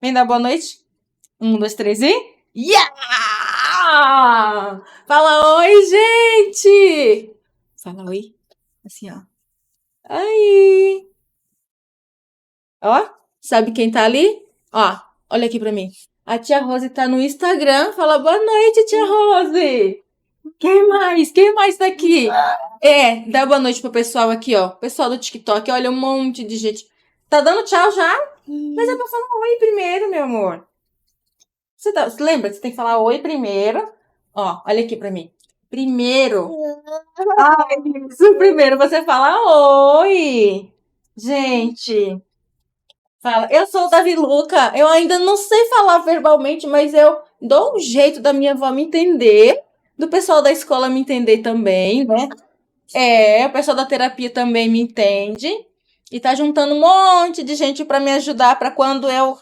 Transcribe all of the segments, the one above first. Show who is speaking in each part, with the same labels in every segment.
Speaker 1: Vem dar boa noite? 1, 2, 3 e... Yeah! Fala oi, gente! Fala oi. Assim, ó. Aí. Ó, sabe quem tá ali? Ó, olha aqui pra mim. A tia Rose tá no Instagram. Fala boa noite, tia Rose! Quem mais? Quem mais tá aqui? Dá boa noite pro pessoal aqui, ó. Pessoal do TikTok, olha um monte de gente. Tá dando tchau já? Mas é pra falar oi primeiro, meu amor. Você lembra que você tem que falar oi primeiro? Ó, olha aqui pra mim. Primeiro. Ai, isso. Primeiro você fala oi. Gente, fala. Eu sou o Davi Luca. Eu ainda não sei falar verbalmente, mas eu dou um jeito da minha avó me entender. Do pessoal da escola me entender também, né? O pessoal da terapia também me entende. E tá juntando um monte de gente para me ajudar, para quando eu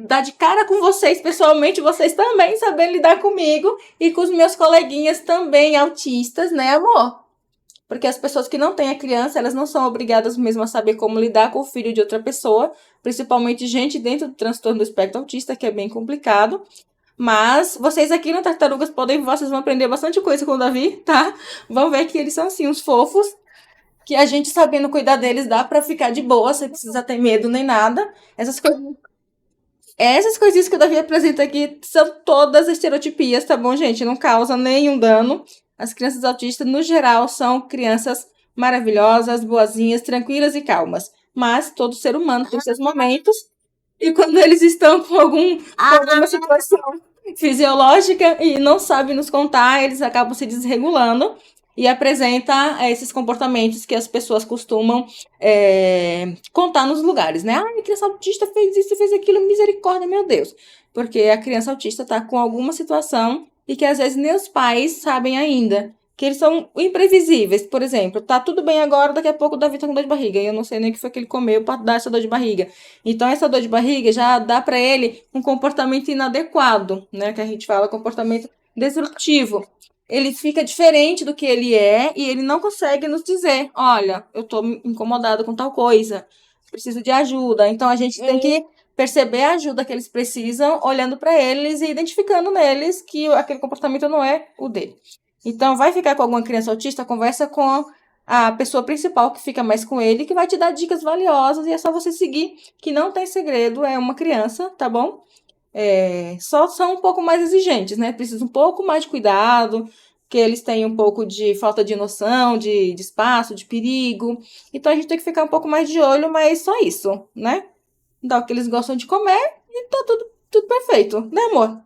Speaker 1: dar de cara com vocês pessoalmente, vocês também saberem lidar comigo e com os meus coleguinhas também autistas, né, amor? Porque as pessoas que não têm a criança, elas não são obrigadas mesmo a saber como lidar com o filho de outra pessoa, principalmente gente dentro do transtorno do espectro autista, que é bem complicado. Mas vocês aqui no Tartarugas podem, vocês vão aprender bastante coisa com o Davi, tá? Vão ver que eles são assim uns fofos, que a gente sabendo cuidar deles dá pra ficar de boa, sem precisar ter medo nem nada. Essas coisinhas que o Davi apresenta aqui são todas estereotipias, tá bom, gente? Não causam nenhum dano. As crianças autistas, no geral, são crianças maravilhosas, boazinhas, tranquilas e calmas. Mas todo ser humano tem seus momentos. E quando eles estão com alguma situação fisiológica e não sabem nos contar, eles acabam se desregulando e apresenta esses comportamentos que as pessoas costumam contar nos lugares, né? Ai, a criança autista fez isso, fez aquilo, misericórdia, meu Deus. Porque a criança autista está com alguma situação e que às vezes nem os pais sabem ainda. Que eles são imprevisíveis. Por exemplo, tá tudo bem agora, daqui a pouco o Davi tá com dor de barriga. E eu não sei nem o que foi que ele comeu para dar essa dor de barriga. Então, essa dor de barriga já dá para ele um comportamento inadequado, né? Que a gente fala comportamento disruptivo. Ele fica diferente do que ele é e ele não consegue nos dizer: olha, eu tô incomodado com tal coisa, preciso de ajuda. Então, a gente tem que perceber a ajuda que eles precisam, olhando para eles e identificando neles que aquele comportamento não é o dele. Então, vai ficar com alguma criança autista, conversa com a pessoa principal que fica mais com ele, que vai te dar dicas valiosas e é só você seguir, que não tem segredo, é uma criança, tá bom? Só são um pouco mais exigentes, né? Precisa um pouco mais de cuidado, que eles têm um pouco de falta de noção, de espaço, de perigo. Então a gente tem que ficar um pouco mais de olho, mas só isso, né? Dá o que eles gostam de comer e tá tudo perfeito, né, amor?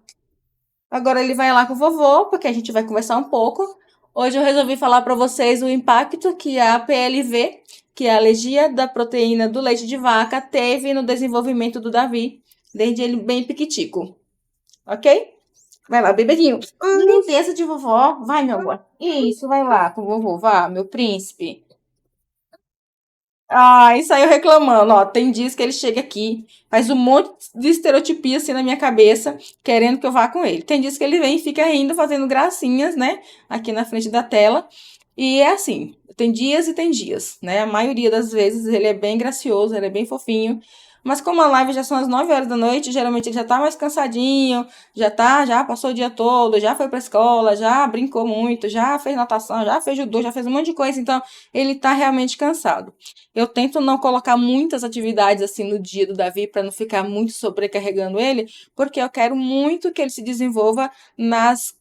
Speaker 1: Agora ele vai lá com o vovô, porque a gente vai conversar um pouco. Hoje eu resolvi falar para vocês o impacto que a PLV, que é a alergia da proteína do leite de vaca, teve no desenvolvimento do Davi, desde ele bem piquitico. Ok? Vai lá, bebedinho. Limpeza de vovó. Vai, meu amor. Isso, vai lá com o vovô. Vá, meu príncipe. E saiu reclamando, ó. Tem dias que ele chega aqui, faz um monte de estereotipia assim na minha cabeça, querendo que eu vá com ele. Tem dias que ele vem e fica rindo, fazendo gracinhas, né? Aqui na frente da tela. E é assim, tem dias e tem dias, né? A maioria das vezes ele é bem gracioso, ele é bem fofinho. Mas como a live já são as 9 horas da noite, geralmente ele já tá mais cansadinho, já passou o dia todo, já foi pra escola, já brincou muito, já fez natação, já fez judô, já fez um monte de coisa, então ele tá realmente cansado. Eu tento não colocar muitas atividades assim no dia do Davi para não ficar muito sobrecarregando ele, porque eu quero muito que ele se desenvolva nas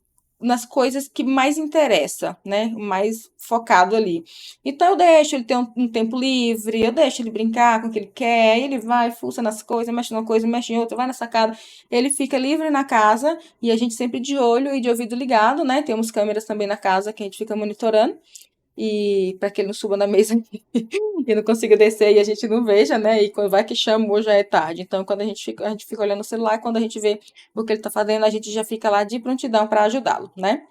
Speaker 1: coisas que mais interessa, né? Mais focado ali. Então eu deixo ele ter um tempo livre, eu deixo ele brincar com o que ele quer, ele vai, fuça nas coisas, mexe numa coisa, mexe em outra, vai na sacada, ele fica livre na casa e a gente sempre de olho e de ouvido ligado, né? Temos câmeras também na casa que a gente fica monitorando. E para que ele não suba na mesa e não consiga descer e a gente não veja, né? E quando vai que chamou, já é tarde. Então, quando a gente fica olhando o celular, quando a gente vê o que ele tá fazendo, a gente já fica lá de prontidão para ajudá-lo, né?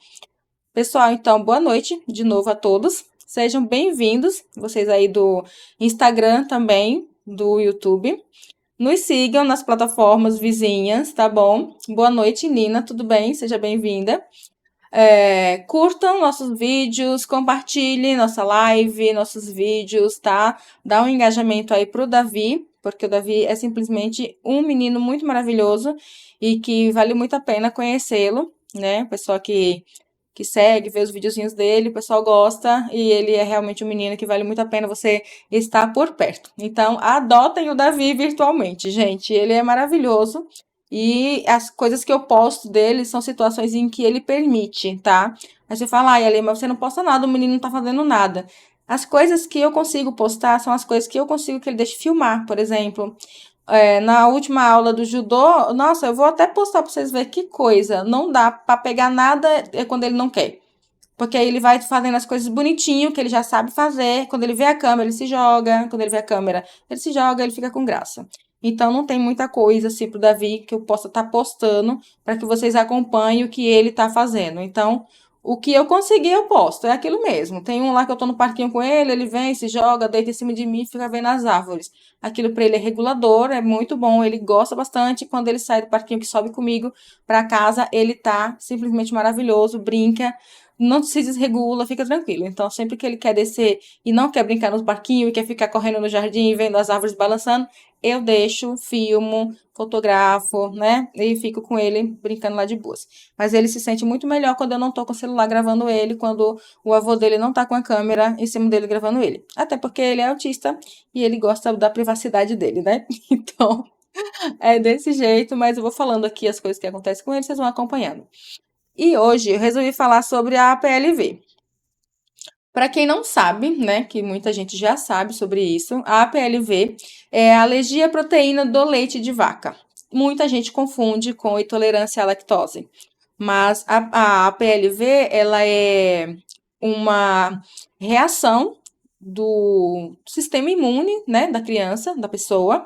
Speaker 1: Pessoal, então, boa noite de novo a todos. Sejam bem-vindos, vocês aí do Instagram também, do YouTube. Nos sigam nas plataformas vizinhas, tá bom? Boa noite, Nina, tudo bem? Seja bem-vinda. Curtam nossos vídeos, compartilhem nossa live, nossos vídeos, tá? Dá um engajamento aí pro Davi, porque o Davi é simplesmente um menino muito maravilhoso e que vale muito a pena conhecê-lo, né? Pessoa que segue, vê os videozinhos dele, o pessoal gosta e ele é realmente um menino que vale muito a pena você estar por perto. Então, adotem o Davi virtualmente, gente. Ele é maravilhoso e as coisas que eu posto dele são situações em que ele permite, tá? Aí você fala, ai, Ale, mas você não posta nada, o menino não tá fazendo nada. As coisas que eu consigo postar são as coisas que eu consigo que ele deixe filmar, por exemplo. Na última aula do judô, nossa, eu vou até postar pra vocês verem que coisa. Não dá pra pegar nada quando ele não quer. Porque aí ele vai fazendo as coisas bonitinho, que ele já sabe fazer. Quando ele vê a câmera, ele se joga. Quando ele vê a câmera, ele se joga, ele fica com graça. Então não tem muita coisa assim pro Davi que eu possa estar postando para que vocês acompanhem o que ele tá fazendo. Então, o que eu conseguir, eu posto. É aquilo mesmo. Tem um lá que eu tô no parquinho com ele, ele vem, se joga, deita em cima de mim e fica vendo as árvores. Aquilo para ele é regulador, é muito bom, ele gosta bastante. Quando ele sai do parquinho que sobe comigo para casa, ele tá simplesmente maravilhoso, brinca, não se desregula, fica tranquilo. Então, sempre que ele quer descer e não quer brincar no parquinho e quer ficar correndo no jardim e vendo as árvores balançando, eu deixo, filmo, fotografo, né? E fico com ele brincando lá de boas. Mas ele se sente muito melhor quando eu não tô com o celular gravando ele, quando o avô dele não tá com a câmera em cima dele gravando ele. Até porque ele é autista e ele gosta da privacidade dele, né? Então, é desse jeito, mas eu vou falando aqui as coisas que acontecem com ele, vocês vão acompanhando. E hoje eu resolvi falar sobre a APLV. Para quem não sabe, né, que muita gente já sabe sobre isso, a APLV é a alergia à proteína do leite de vaca. Muita gente confunde com intolerância à lactose, mas a APLV ela é uma reação do sistema imune, né, da criança, da pessoa,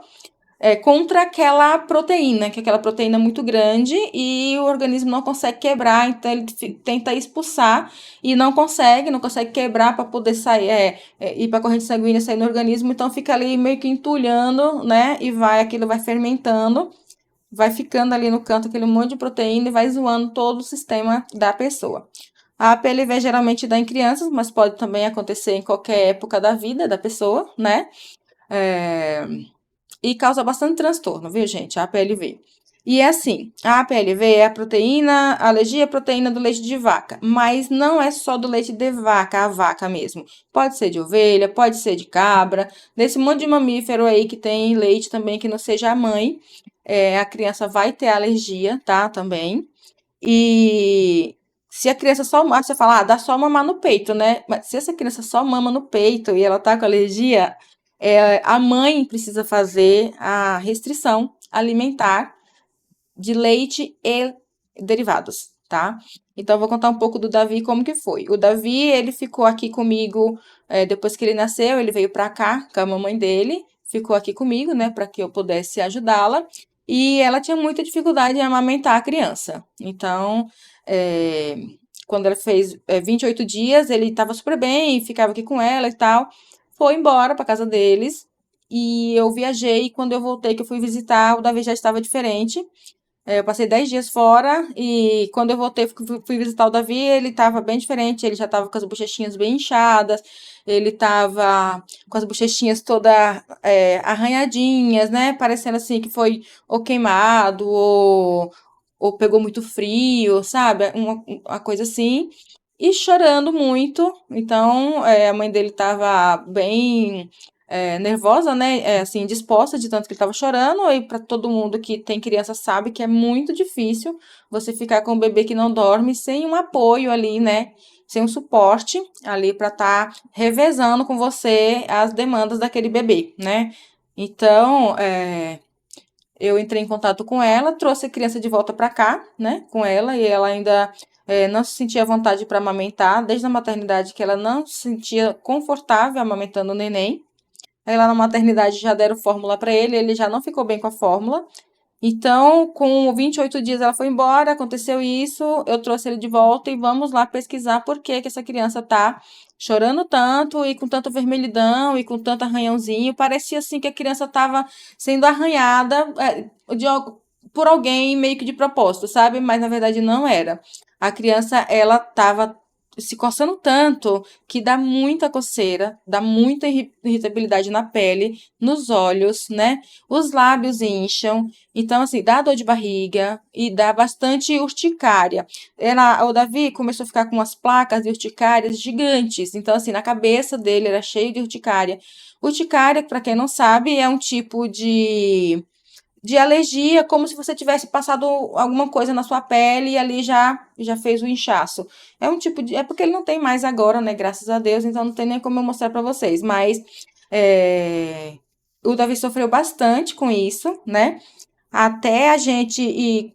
Speaker 1: contra aquela proteína, que é aquela proteína muito grande e o organismo não consegue quebrar, então ele tenta expulsar e não consegue quebrar para poder sair, ir para a corrente sanguínea, sair no organismo, então fica ali meio que entulhando, né? E aquilo vai fermentando, vai ficando ali no canto aquele monte de proteína e vai zoando todo o sistema da pessoa. A PLV geralmente dá em crianças, mas pode também acontecer em qualquer época da vida da pessoa, né? E causa bastante transtorno, viu, gente? A APLV. E é assim, a APLV é a proteína, a alergia à proteína do leite de vaca, mas não é só do leite de vaca, a vaca mesmo. Pode ser de ovelha, pode ser de cabra, desse monte de mamífero aí que tem leite também que não seja a mãe, a criança vai ter alergia, tá? Também. E se a criança só, você fala, dá só mamar no peito, né? Mas se essa criança só mama no peito e ela tá com alergia, a mãe precisa fazer a restrição alimentar de leite e derivados, tá? Então, eu vou contar um pouco do Davi, como que foi. O Davi, ele ficou aqui comigo, depois que ele nasceu, ele veio pra cá com a mamãe dele, ficou aqui comigo, né, para que eu pudesse ajudá-la. E ela tinha muita dificuldade em amamentar a criança. Então, quando ela fez 28 dias, ele estava super bem, ficava aqui com ela e tal. Foi embora para casa deles. E eu viajei, e quando eu voltei, que eu fui visitar, o Davi já estava diferente. Eu passei 10 dias fora e quando eu voltei, fui visitar o Davi, ele estava bem diferente, ele já estava com as bochechinhas bem inchadas, ele estava com as bochechinhas todas arranhadinhas, né? Parecendo assim que foi ou queimado ou pegou muito frio, sabe? Uma coisa assim. E chorando muito. Então, a mãe dele estava bem nervosa, né? Assim, disposta de tanto que ele estava chorando. E para todo mundo que tem criança sabe que é muito difícil você ficar com um bebê que não dorme sem um apoio ali, né? Sem um suporte ali para estar revezando com você as demandas daquele bebê, né? Então, eu entrei em contato com ela, trouxe a criança de volta para cá, né, com ela, e ela ainda não se sentia à vontade para amamentar, desde a maternidade que ela não se sentia confortável amamentando o neném. Aí lá na maternidade já deram fórmula para ele já não ficou bem com a fórmula. Então, com 28 dias ela foi embora, aconteceu isso, eu trouxe ele de volta e vamos lá pesquisar por que que essa criança tá chorando tanto e com tanto vermelhidão e com tanto arranhãozinho. Parecia assim que a criança estava sendo arranhada por alguém meio que de propósito, sabe? Mas na verdade não era. A criança, ela estava se coçando tanto que dá muita coceira, dá muita irritabilidade na pele, nos olhos, né? Os lábios incham. Então, assim, dá dor de barriga e dá bastante urticária. O Davi começou a ficar com umas placas de urticárias gigantes. Então, assim, na cabeça dele era cheio de urticária. Urticária, para quem não sabe, é um tipo de alergia, como se você tivesse passado alguma coisa na sua pele e ali já fez o inchaço. É um tipo de. É porque ele não tem mais agora, né? Graças a Deus, então não tem nem como eu mostrar para vocês. Mas o Davi sofreu bastante com isso, né? Até a gente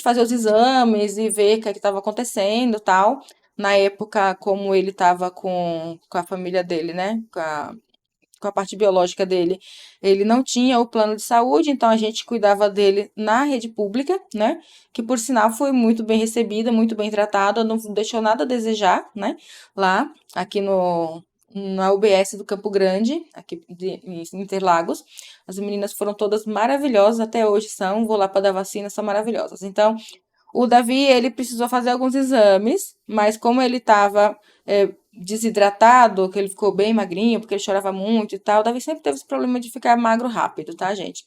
Speaker 1: fazer os exames e ver o que estava acontecendo e tal. Na época, como ele estava com a família dele, né? Com a parte biológica dele, ele não tinha o plano de saúde, então a gente cuidava dele na rede pública, né? Que por sinal foi muito bem recebida, muito bem tratada, não deixou nada a desejar, né? Lá, aqui no na UBS do Campo Grande, aqui em Interlagos. As meninas foram todas maravilhosas, até hoje são, vou lá para dar vacina, são maravilhosas. Então, o Davi, ele precisou fazer alguns exames, mas como ele estava desidratado, que ele ficou bem magrinho, porque ele chorava muito e tal, o Davi sempre teve esse problema de ficar magro rápido, tá, gente?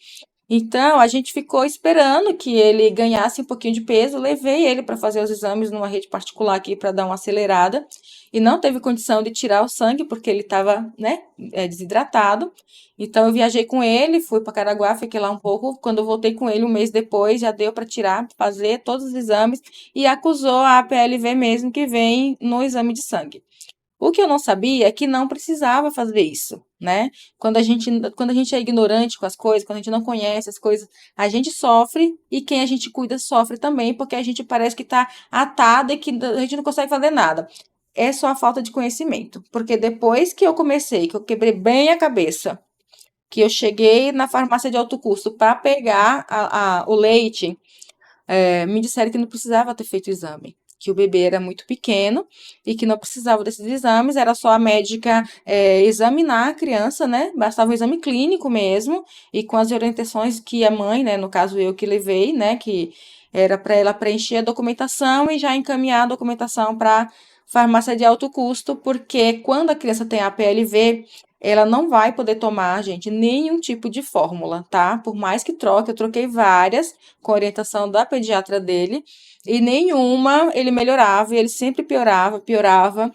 Speaker 1: Então, a gente ficou esperando que ele ganhasse um pouquinho de peso, levei ele para fazer os exames numa rede particular aqui para dar uma acelerada, e não teve condição de tirar o sangue, porque ele estava, né, desidratado. Então, eu viajei com ele, fui para Caraguá, fiquei lá um pouco. Quando eu voltei com ele, um mês depois, já deu para tirar, fazer todos os exames e acusou a APLV mesmo que vem no exame de sangue. O que eu não sabia é que não precisava fazer isso, né? Quando a gente é ignorante com as coisas, quando a gente não conhece as coisas, a gente sofre e quem a gente cuida sofre também, porque a gente parece que está atada e que a gente não consegue fazer nada. É só a falta de conhecimento, porque depois que eu comecei, que eu quebrei bem a cabeça, que eu cheguei na farmácia de alto custo para pegar o leite, me disseram que não precisava ter feito o exame, que o bebê era muito pequeno e que não precisava desses exames, era só a médica examinar a criança, né? Bastava um exame clínico mesmo, e com as orientações que a mãe, né, no caso eu que levei, né, que era para ela preencher a documentação e já encaminhar a documentação para farmácia de alto custo, porque quando a criança tem a PLV, ela não vai poder tomar, gente, nenhum tipo de fórmula, tá? Por mais que troque, eu troquei várias com orientação da pediatra dele, e nenhuma ele melhorava, e ele sempre piorava, piorava.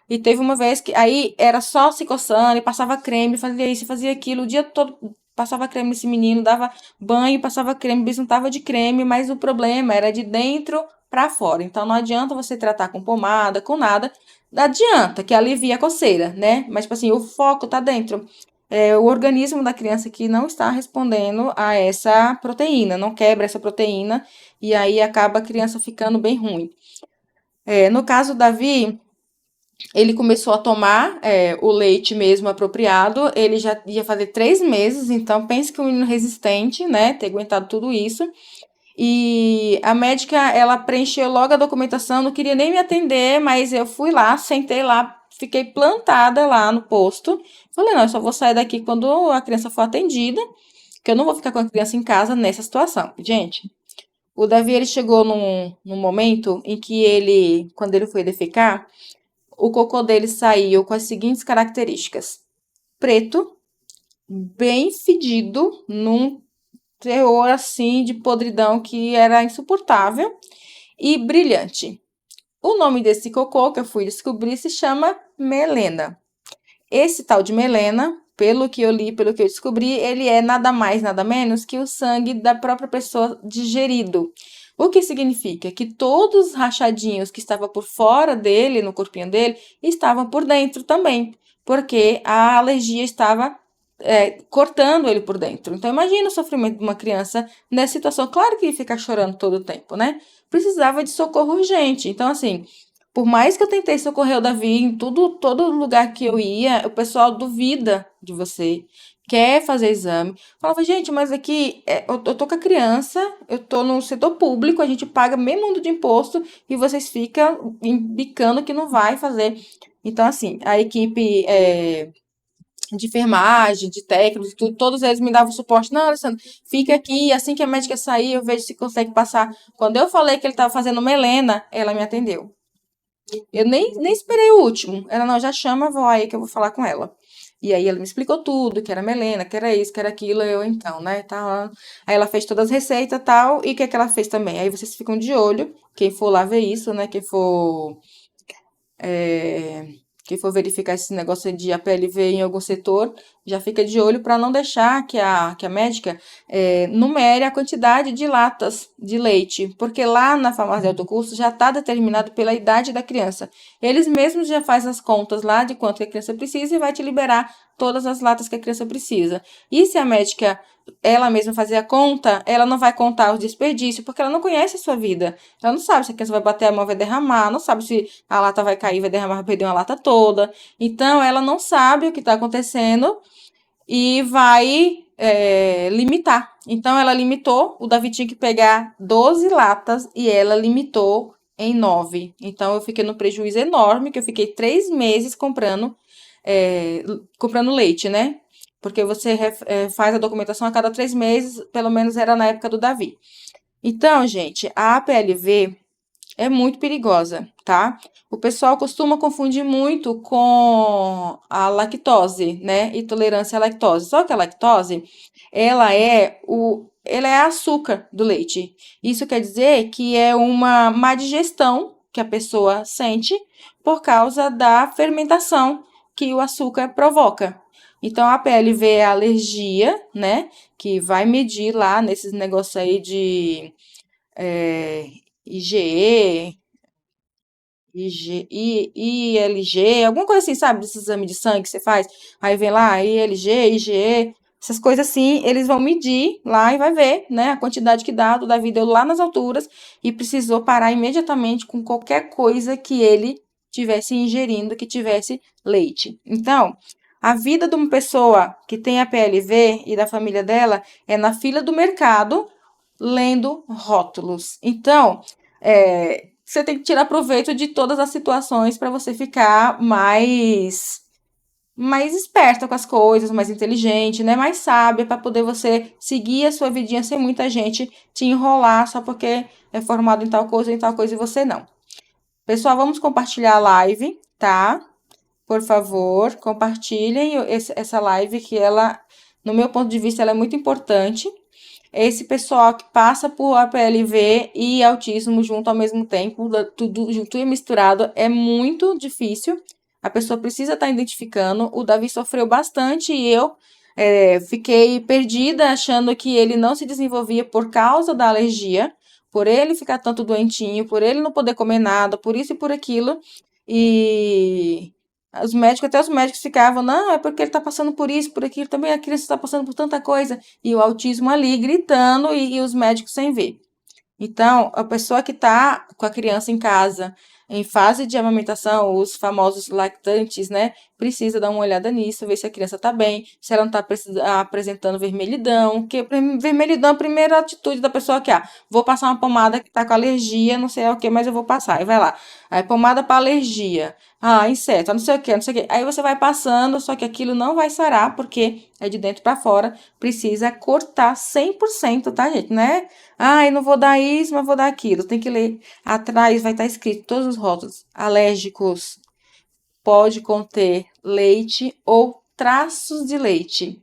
Speaker 1: E teve uma vez que aí era só se coçando, e passava creme, fazia isso, fazia aquilo, o dia todo passava creme nesse menino, dava banho, passava creme, besuntava de creme, mas o problema era de dentro para fora. Então não adianta você tratar com pomada, com nada, adianta que alivia a coceira, né? Mas tipo assim, o foco tá dentro. É o organismo da criança que não está respondendo a essa proteína, não quebra essa proteína, e aí acaba a criança ficando bem ruim. No caso do Davi, ele começou a tomar o leite mesmo apropriado, ele já ia fazer 3 meses, então pense que um menino resistente, né, ter aguentado tudo isso. E a médica, ela preencheu logo a documentação, não queria nem me atender, mas eu fui lá, sentei lá, fiquei plantada lá no posto. Falei, não, eu só vou sair daqui quando a criança for atendida, que eu não vou ficar com a criança em casa nessa situação. Gente, o Davi, ele chegou num momento em que ele, quando ele foi defecar, o cocô dele saiu com as seguintes características: preto, bem fedido, num teor assim de podridão que era insuportável, e brilhante. O nome desse cocô que eu fui descobrir se chama melena. Esse tal de melena, pelo que eu li, pelo que eu descobri, ele é nada mais, nada menos que o sangue da própria pessoa digerido. O que significa que todos os rachadinhos que estavam por fora dele, no corpinho dele, estavam por dentro também, porque a alergia estava cortando ele por dentro. Então, imagina o sofrimento de uma criança nessa situação. Claro que ia ficar chorando todo o tempo, né? Precisava de socorro urgente. Então, assim, por mais que eu tentei socorrer o Davi em todo lugar que eu ia, o pessoal duvida de você, quer fazer exame. Falava, gente, mas aqui eu tô com a criança, eu tô no setor público, a gente paga meio mundo de imposto e vocês ficam embicando que não vai fazer. Então, assim, a equipe de enfermagem, de técnicos, tudo, todos eles me davam suporte. Não, Alessandro, fica aqui, assim que a médica sair, eu vejo se consegue passar. Quando eu falei que ele estava fazendo melena, ela me atendeu. Eu nem esperei o último. Ela, não, já chama a avó aí que eu vou falar com ela. E aí ela me explicou tudo, que era melena, que era isso, que era aquilo, eu então, né, tá. Aí ela fez todas as receitas e tal, e o que é que ela fez também? Aí vocês ficam de olho, quem for lá ver isso, né, é, quem for verificar esse negócio de APLV em algum setor, já fica de olho para não deixar que a médica numere a quantidade de latas de leite, porque lá na farmácia de alto custo já está determinado pela idade da criança. Eles mesmos já fazem as contas lá de quanto que a criança precisa e vai te liberar todas as latas que a criança precisa. E se a médica ela mesma fazer a conta, ela não vai contar os desperdícios, porque ela não conhece a sua vida. Ela não sabe se a criança vai bater a mão, vai derramar, não sabe se a lata vai cair, vai derramar, vai perder uma lata toda. Então, ela não sabe o que está acontecendo e vai limitar. Então, ela limitou, o Davi tinha que pegar 12 latas e ela limitou em 9. Então, eu fiquei no prejuízo enorme, que eu fiquei 3 meses comprando leite, né? Porque você faz a documentação a cada 3 meses, pelo menos era na época do Davi. Então, gente, a APLV é muito perigosa, tá? O pessoal costuma confundir muito com a lactose, né? Intolerância à lactose. Só que a lactose, ela é açúcar do leite. Isso quer dizer que é uma má digestão que a pessoa sente por causa da fermentação que o açúcar provoca. Então, a PLV é a alergia, né? Que vai medir lá nesses negócios aí de é, IgE, ILG, alguma coisa assim, sabe? Desses exames de sangue que você faz. Aí vem lá, ILG, IgE, essas coisas assim, eles vão medir lá e vai ver, né? A quantidade que dá, o Davi deu lá nas alturas e precisou parar imediatamente com qualquer coisa que ele tivesse ingerindo, que tivesse leite. Então, a vida de uma pessoa que tem a PLV e da família dela é na fila do mercado, lendo rótulos. Então, você tem que tirar proveito de todas as situações para você ficar mais esperta com as coisas, mais inteligente, né? Mais sábia para poder você seguir a sua vidinha sem muita gente te enrolar só porque é formado em tal coisa e você não. Pessoal, vamos compartilhar a live, tá? Por favor, compartilhem essa live que ela, no meu ponto de vista, ela é muito importante. Esse pessoal que passa por APLV e autismo junto ao mesmo tempo, tudo junto e misturado, é muito difícil. A pessoa precisa estar identificando. O Davi sofreu bastante e eu fiquei perdida achando que ele não se desenvolvia por causa da alergia, por ele ficar tanto doentinho, por ele não poder comer nada, por isso e por aquilo. E até os médicos ficavam, não, é porque ele está passando por isso, por aquilo, também a criança está passando por tanta coisa. E o autismo ali gritando e os médicos sem ver. Então, a pessoa que está com a criança em casa, em fase de amamentação, os famosos lactantes, né? Precisa dar uma olhada nisso, ver se a criança está bem, se ela não está apresentando vermelhidão. Que vermelhidão é a primeira atitude da pessoa que, vou passar uma pomada que está com alergia, não sei o que, mas eu vou passar. E vai lá. Aí, pomada para alergia. Inseto, não sei o que, não sei o que. Aí você vai passando, só que aquilo não vai sarar, porque é de dentro para fora. Precisa cortar 100%, tá, gente? Né? Eu não vou dar isso, mas vou dar aquilo. Tem que ler. Atrás vai estar escrito todos os rótulos. Alérgicos. Pode conter leite ou traços de leite.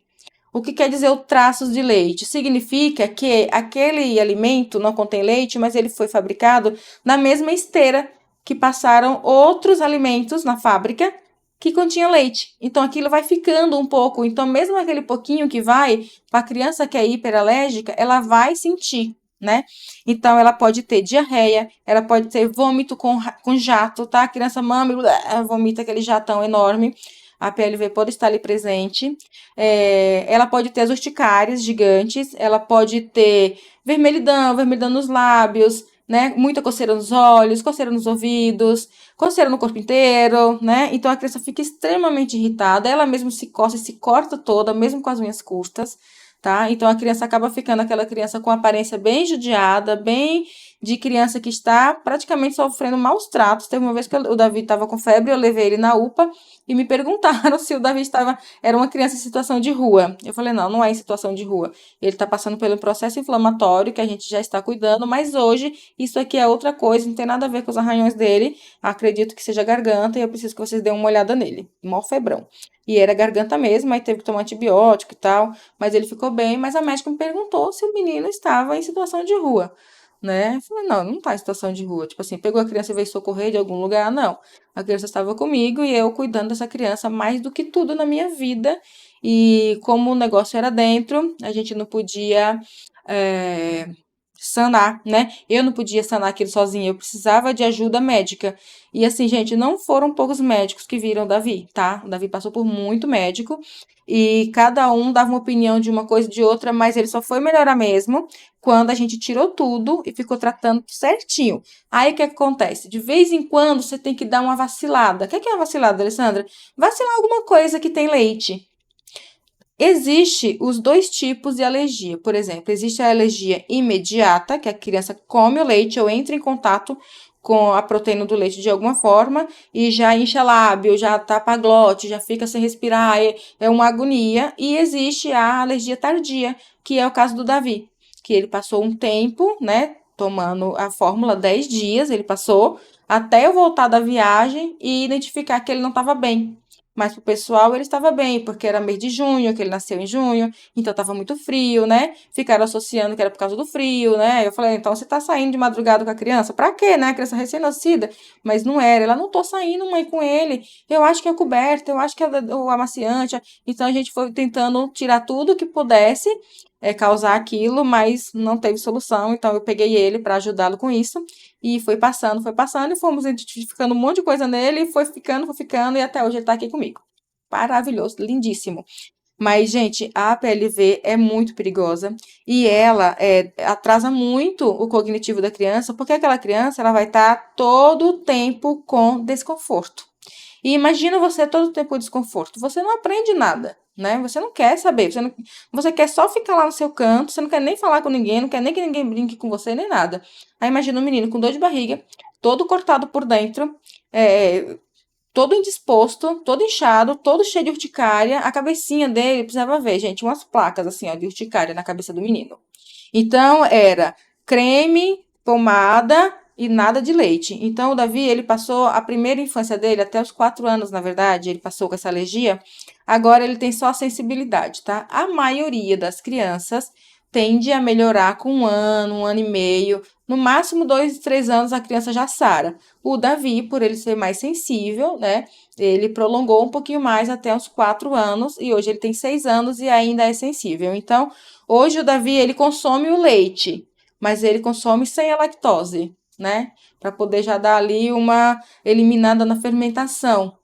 Speaker 1: O que quer dizer o traços de leite? Significa que aquele alimento não contém leite, mas ele foi fabricado na mesma esteira que passaram outros alimentos na fábrica que continha leite. Então aquilo vai ficando um pouco. Então, mesmo aquele pouquinho que vai, para a criança que é hiperalérgica, ela vai sentir, né? Então, ela pode ter diarreia, ela pode ter vômito com jato, tá? A criança mama e vomita aquele jatão enorme. A PLV pode estar ali presente. Ela pode ter as urticárias gigantes, ela pode ter vermelhidão nos lábios, né? Muita coceira nos olhos, coceira nos ouvidos, coceira no corpo inteiro, né? Então a criança fica extremamente irritada, ela mesma se coça e se corta toda, mesmo com as unhas curtas, tá? Então a criança acaba ficando aquela criança com aparência bem judiada, bem de criança que está praticamente sofrendo maus tratos. Teve uma vez que o Davi estava com febre, eu levei ele na UPA e me perguntaram se o Davi era uma criança em situação de rua. Eu falei, não, não é em situação de rua. Ele está passando pelo processo inflamatório que a gente já está cuidando, mas hoje isso aqui é outra coisa, não tem nada a ver com os arranhões dele. Acredito que seja garganta e eu preciso que vocês dêem uma olhada nele. Mó febrão. E era garganta mesmo, aí teve que tomar antibiótico e tal, mas ele ficou bem. Mas a médica me perguntou se o menino estava em situação de rua, né? Eu falei, não, não tá em situação de rua. Tipo assim, pegou a criança e veio socorrer de algum lugar? Não. A criança estava comigo e eu cuidando dessa criança mais do que tudo na minha vida. E como o negócio era dentro, a gente não podia sanar, né? Eu não podia sanar aquilo sozinha, eu precisava de ajuda médica. E assim, gente, não foram poucos médicos que viram o Davi, tá? O Davi passou por muito médico e cada um dava uma opinião de uma coisa e de outra, mas ele só foi melhorar mesmo quando a gente tirou tudo e ficou tratando certinho. Aí o que acontece? De vez em quando você tem que dar uma vacilada. O que é uma vacilada, Alessandra? Vacilar alguma coisa que tem leite. Existe os dois tipos de alergia. Por exemplo, existe a alergia imediata, que a criança come o leite ou entra em contato com a proteína do leite de alguma forma e já incha lábio, já tapa a glote, já fica sem respirar, é uma agonia. E existe a alergia tardia, que é o caso do Davi, que ele passou um tempo, né, tomando a fórmula 10 dias, ele passou até eu voltar da viagem e identificar que ele não estava bem. Mas pro pessoal ele estava bem, porque era mês de junho, que ele nasceu em junho, então estava muito frio, né? Ficaram associando que era por causa do frio, né? Eu falei, então você tá saindo de madrugada com a criança? Pra quê, né? A criança recém-nascida. Mas não era. Ela, não tô saindo, mãe, com ele. Eu acho que é coberta, eu acho que é o amaciante. Então a gente foi tentando tirar tudo que pudesse causar aquilo, mas não teve solução. Então eu peguei ele para ajudá-lo com isso. E foi passando, e fomos identificando um monte de coisa nele, e foi ficando, e até hoje ele tá aqui comigo. Maravilhoso, lindíssimo. Mas, gente, a PLV é muito perigosa e ela atrasa muito o cognitivo da criança, porque aquela criança ela vai estar todo o tempo com desconforto. E imagina você todo o tempo com desconforto. Você não aprende nada, né? Você não quer saber, você quer só ficar lá no seu canto, você não quer nem falar com ninguém, não quer nem que ninguém brinque com você, nem nada. Aí imagina um menino com dor de barriga, todo cortado por dentro, todo indisposto, todo inchado, todo cheio de urticária. A cabecinha dele, precisava ver, gente, umas placas assim, ó, de urticária na cabeça do menino. Então, era creme, pomada e nada de leite. Então, o Davi, ele passou a primeira infância dele, até os 4 anos, na verdade, ele passou com essa alergia. Agora, ele tem só sensibilidade, tá? A maioria das crianças tende a melhorar com 1 ano e meio. No máximo, 2, 3 anos, a criança já sara. O Davi, por ele ser mais sensível, né? Ele prolongou um pouquinho mais até uns 4 anos. E hoje ele tem 6 anos e ainda é sensível. Então, hoje o Davi, ele consome o leite, mas ele consome sem a lactose, né? Para poder já dar ali uma eliminada na fermentação.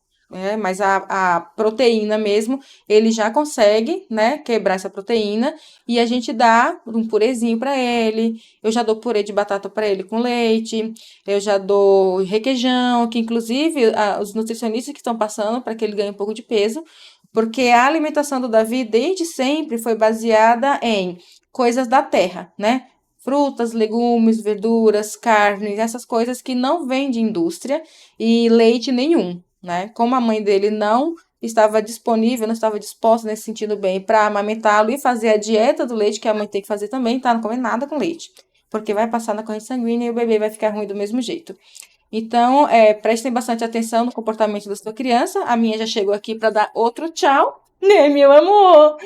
Speaker 1: Mas a proteína mesmo, ele já consegue, né, quebrar essa proteína e a gente dá um purezinho para ele. Eu já dou purê de batata para ele com leite, eu já dou requeijão, que inclusive os nutricionistas que estão passando para que ele ganhe um pouco de peso, porque a alimentação do Davi desde sempre foi baseada em coisas da terra, né? Frutas, legumes, verduras, carnes, essas coisas que não vêm de indústria e leite nenhum, né? Como a mãe dele não estava disponível, não estava disposta nesse sentido bem para amamentá-lo e fazer a dieta do leite que a mãe tem que fazer também, tá? Não comer nada com leite, porque vai passar na corrente sanguínea e o bebê vai ficar ruim do mesmo jeito. Então, prestem bastante atenção no comportamento da sua criança. A minha já chegou aqui para dar outro tchau, né, meu amor?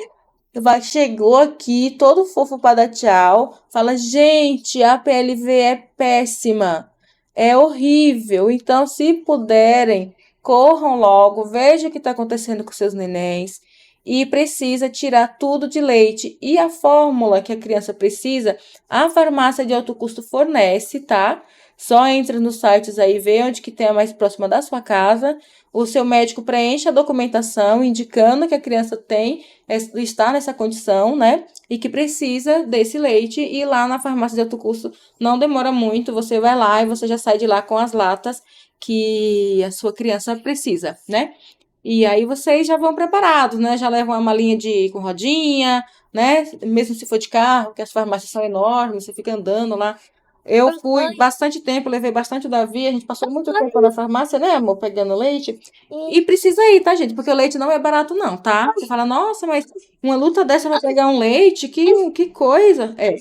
Speaker 1: Chegou aqui todo fofo para dar tchau. Fala, gente, a PLV é péssima. É horrível. Então, se puderem, corram logo, vejam o que está acontecendo com seus nenéns. E precisa tirar tudo de leite. E a fórmula que a criança precisa, a farmácia de alto custo fornece, tá? Só entra nos sites aí, vê onde que tem a mais próxima da sua casa. O seu médico preenche a documentação indicando que a criança está nessa condição, né? E que precisa desse leite. E lá na farmácia de alto custo não demora muito. Você vai lá e você já sai de lá com as latas que a sua criança precisa, né? E aí vocês já vão preparados, né? Já levam uma malinha com rodinha, né? Mesmo se for de carro, que as farmácias são enormes, você fica andando lá Eu fui bastante tempo, levei bastante o Davi, a gente passou muito tempo na farmácia, né, amor, pegando leite. E precisa ir, tá, gente? Porque o leite não é barato, não, tá? Você fala, nossa, mas uma luta dessa vai pegar um leite? Que coisa. É,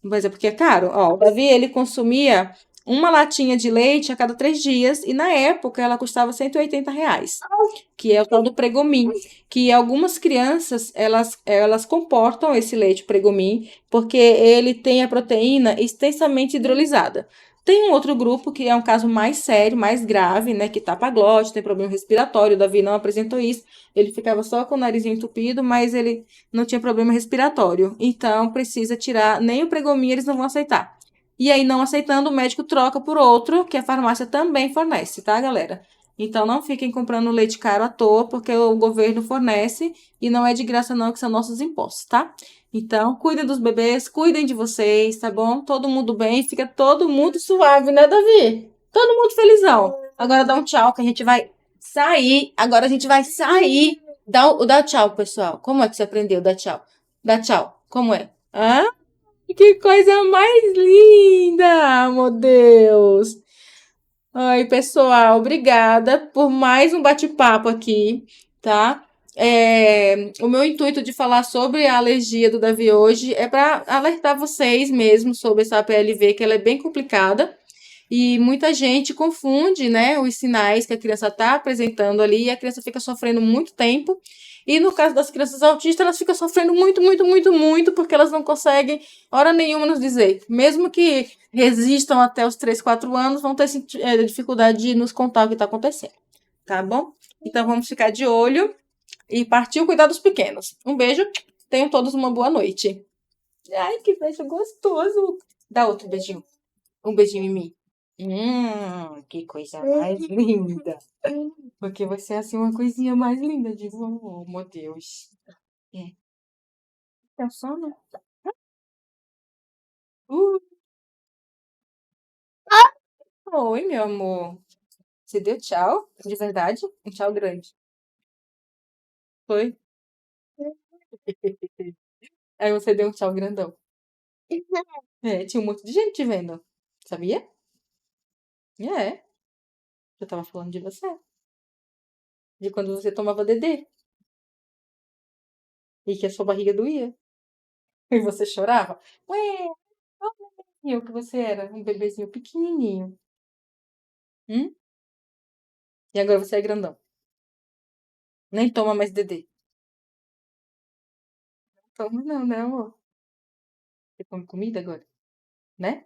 Speaker 1: mas é porque é caro. Ó, o Davi, ele consumia uma latinha de leite a cada 3 dias, e na época ela custava R$ 180, que é o tal do Pregomin, que algumas crianças, elas comportam esse leite Pregomin, porque ele tem a proteína extensamente hidrolisada. Tem um outro grupo que é um caso mais sério, mais grave, né, que tapa a glote, tem problema respiratório, o Davi não apresentou isso, ele ficava só com o nariz entupido, mas ele não tinha problema respiratório, então precisa tirar, nem o Pregomin eles não vão aceitar. E aí, não aceitando, o médico troca por outro, que a farmácia também fornece, tá, galera? Então não fiquem comprando leite caro à toa, porque o governo fornece e não é de graça não, que são nossos impostos, tá? Então, cuidem dos bebês, cuidem de vocês, tá bom? Todo mundo bem, fica todo mundo suave, né, Davi? Todo mundo felizão. Agora dá um tchau que a gente vai sair. Agora a gente vai sair. Dá tchau, pessoal. Como é que você aprendeu? Dá tchau. Dá tchau. Como é? Hã? Que coisa mais linda, meu Deus! Ai, pessoal, obrigada por mais um bate-papo aqui, tá? O meu intuito de falar sobre a alergia do Davi hoje é para alertar vocês mesmo sobre essa PLV, que ela é bem complicada e muita gente confunde, né, os sinais que a criança está apresentando ali e a criança fica sofrendo muito tempo. E no caso das crianças autistas, elas ficam sofrendo muito, muito, muito, muito, porque elas não conseguem, hora nenhuma, nos dizer. Mesmo que resistam até os 3, 4 anos, vão ter dificuldade de nos contar o que está acontecendo. Tá bom? Então vamos ficar de olho e partiu cuidar dos pequenos. Um beijo, tenham todos uma boa noite. Ai, que beijo gostoso. Dá outro beijinho. Um beijinho em mim. Que coisa mais linda. Porque você é assim uma coisinha mais linda de vovô, meu Deus. É. É o sono? Uh, oi, meu amor. Você deu tchau? De verdade? Um tchau grande. Foi? Aí você deu um tchau grandão. É, tinha um monte de gente te vendo. Sabia? É. Eu tava falando de você. De quando você tomava Dedê. E que a sua barriga doía. E você chorava. Ué, olha o bebezinho que você era. Um bebezinho pequenininho. Hum? E agora você é grandão. Nem toma mais Dedê. Toma não, né, amor? Você come comida agora, né?